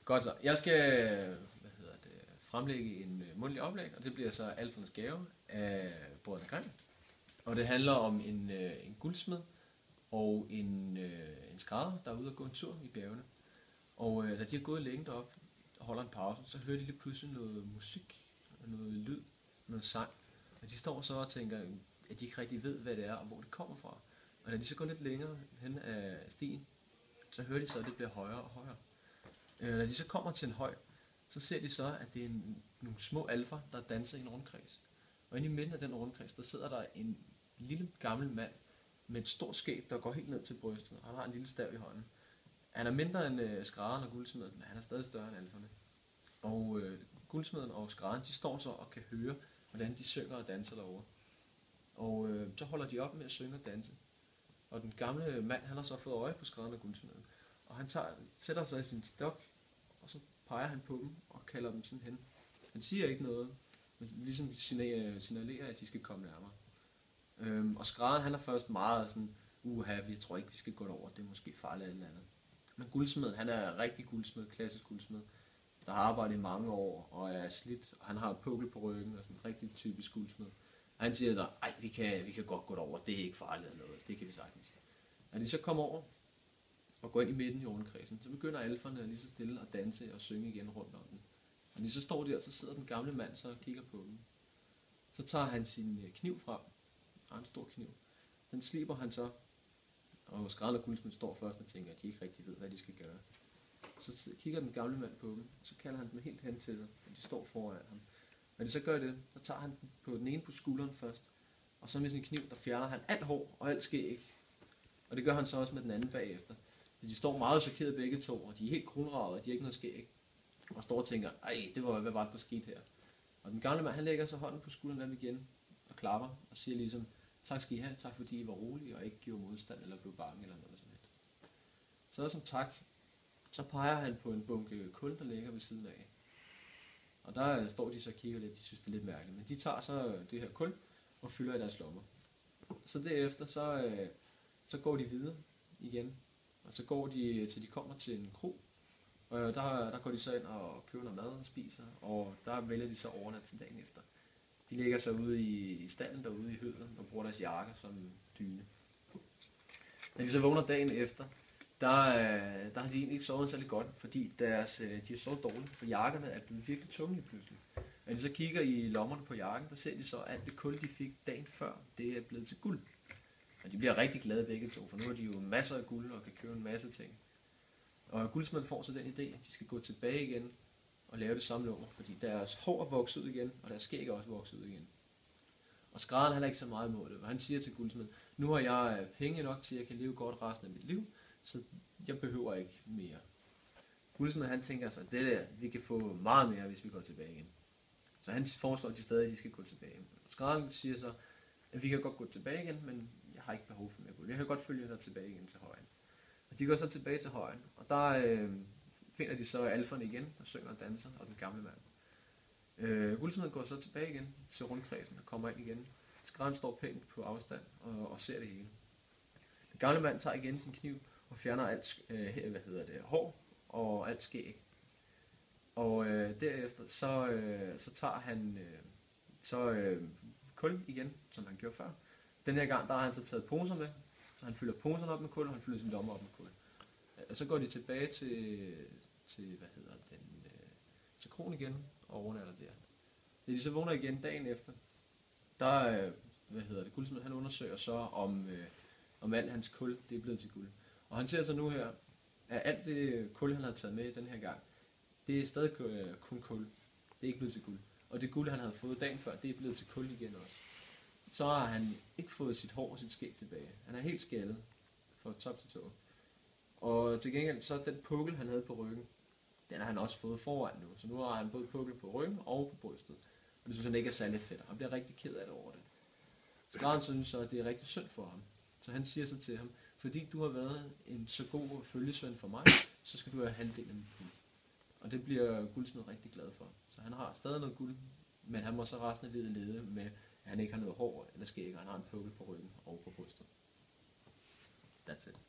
Godt så. Jeg skal fremlægge en mundtlig oplæg, og det bliver så Alfernes gave af Brødrene Grimm. Og det handler om en guldsmed og en skrædder, der er ude og gå en tur i bjergene. Og da de har gået længe derop og holder en pause, så hører de lige pludselig noget musik, noget lyd, noget sang. Og de står så og tænker, at de ikke rigtig ved, hvad det er og hvor det kommer fra. Og da de så går lidt længere hen af stien, så hører de så, at det bliver højere og højere. Da de så kommer til en høj, så ser de så, at det er nogle små alfer, der danser i en rundkreds. Og inde i midten af den rundkreds, der sidder der en lille gammel mand med et stort skæg, der går helt ned til brystet. Han har en lille stav i hånden. Han er mindre end skrædderen og guldsmeden, men han er stadig større end alferne. Og guldsmeden og skrædderen, de står så og kan høre, hvordan de synger og danser derovre. Og så holder de op med at synge og danse. Og den gamle mand, han har så fået øje på skrædderen og guldsmeden. Og han sætter sig i sin stok, og så peger han på dem og kalder dem sådan hen. Han siger ikke noget, men ligesom signalerer, at de skal komme nærmere. Og skrædderen, han er først meget sådan, jeg tror ikke, vi skal gå derover, det er måske farligt eller andet. Men guldsmed, han er rigtig guldsmed, klassisk guldsmed, der har arbejdet i mange år og er slidt, og han har en pukkel på ryggen og sådan en rigtig typisk guldsmed. Og han siger så, vi kan godt gå derover, det er ikke farligt eller noget, det kan vi sagtens. Når de så kommer over og går ind i midten i rundkredsen, så begynder alferne lige så stille at danse og synge igen rundt om den. Og når de så står der, så sidder den gamle mand så og kigger på dem. Så tager han sin kniv frem, og en stor kniv. Den sliber han så, og skrædderen og guldsmeden står først og tænker, at de ikke rigtig ved, hvad de skal gøre. Så kigger den gamle mand på dem, så kalder han dem helt hen til sig, og de står foran ham. Når de så gør det, så tager han på den ene på skulderen først, og så med sin kniv, der fjerner han alt hår og alt skæg. Og det gør han så også med den anden bagefter. Så de står meget chokeret begge to, og de er helt kronragede, og de har ikke noget skæg. Og står og tænker, hvad var det, der skete her? Og den gamle mand, han lægger så hånden på skulderen af dem igen, og klapper, og siger ligesom, tak skal I have, tak fordi I var rolige, og ikke gjorde modstand, eller blev bange, eller noget som helst. Så som tak, så peger han på en bunke kul, der ligger ved siden af. Og der står de så og kigger lidt, de synes det er lidt mærkeligt, men de tager så det her kul, og fylder i deres lommer. Så derefter, så går de videre igen, og så går de til de kommer til en kro, og der går de så ind og køber noget mad og spiser, og der vælger de så overnat til dagen efter. De ligger så ude i stallen derude i høden og bruger deres jakke som dyne. Når de så vågner dagen efter, der har de egentlig ikke sovet særlig godt, fordi de har sovet dårligt, for jakkerne er blevet virkelig tunge pludselig. Når de så kigger i lommerne på jakken, der ser de så, at det kul, de fik dagen før, det er blevet til guld. Og de bliver rigtig glade begge to, for nu har de jo masser af guld og kan købe en masse ting. Og guldsmeden får så den idé, at de skal gå tilbage igen og lave det samme nummer, fordi deres hår er vokset ud igen, og deres skæg er også vokset ud igen. Og skrædderen, han er ikke så meget imod det, og han siger til guldsmeden, nu har jeg penge nok til, at jeg kan leve godt resten af mit liv, så jeg behøver ikke mere. Guldsmeden, han tænker sig, det der, vi kan få meget mere, hvis vi går tilbage igen. Så han foreslår de stadig, at de skal gå tilbage. Skrædderen siger så, at vi kan godt gå tilbage igen, men jeg har ikke behov for mere guld. Jeg kan godt følge dig tilbage igen til højen. Og de går så tilbage til højen, og der finder de så alferne igen, der synger og danser, og den gamle mand. Guldsmeden går så tilbage igen til rundkredsen og kommer ind igen. Skrædderen står pænt på afstand og ser det hele. Den gamle mand tager igen sin kniv og fjerner alt hår og alt skæg. Og derefter så tager han kul igen, som han gjorde før. Den her gang der har han så taget poser med, så han fylder poserne op med kul, og han fylder sin lommer op med kul. Og så går de tilbage til kron igen og overnatter der. Da de så vågner igen dagen efter, der guldsmeden, han undersøger så om alt hans kul, det er blevet til guld. Og han ser så nu her, at alt det kul, han havde taget med den her gang, det er stadig kun kul. Det er ikke blevet til guld. Og det guld, han havde fået dagen før, det er blevet til kul igen også. Så har han ikke fået sit hår og sit skæg tilbage. Han er helt skaldet fra top til tå. Og til gengæld, så den pukkel, han havde på ryggen, den har han også fået foran nu. Så nu har han både pukkel på ryggen og på brystet. Og det synes han ikke er særlig fedt. Han bliver rigtig ked af det over det. Skrædderen synes så, at det er rigtig synd for ham. Så han siger så til ham, fordi du har været en så god følgesvend for mig, så skal du have halvdelen af mit guld. Og det bliver guldsmed rigtig glad for. Så han har stadig noget guld, men han må så resten af livet lede med, at han ikke har noget hår eller skæg, og han har en pukkel på ryggen og på brystet. That's it.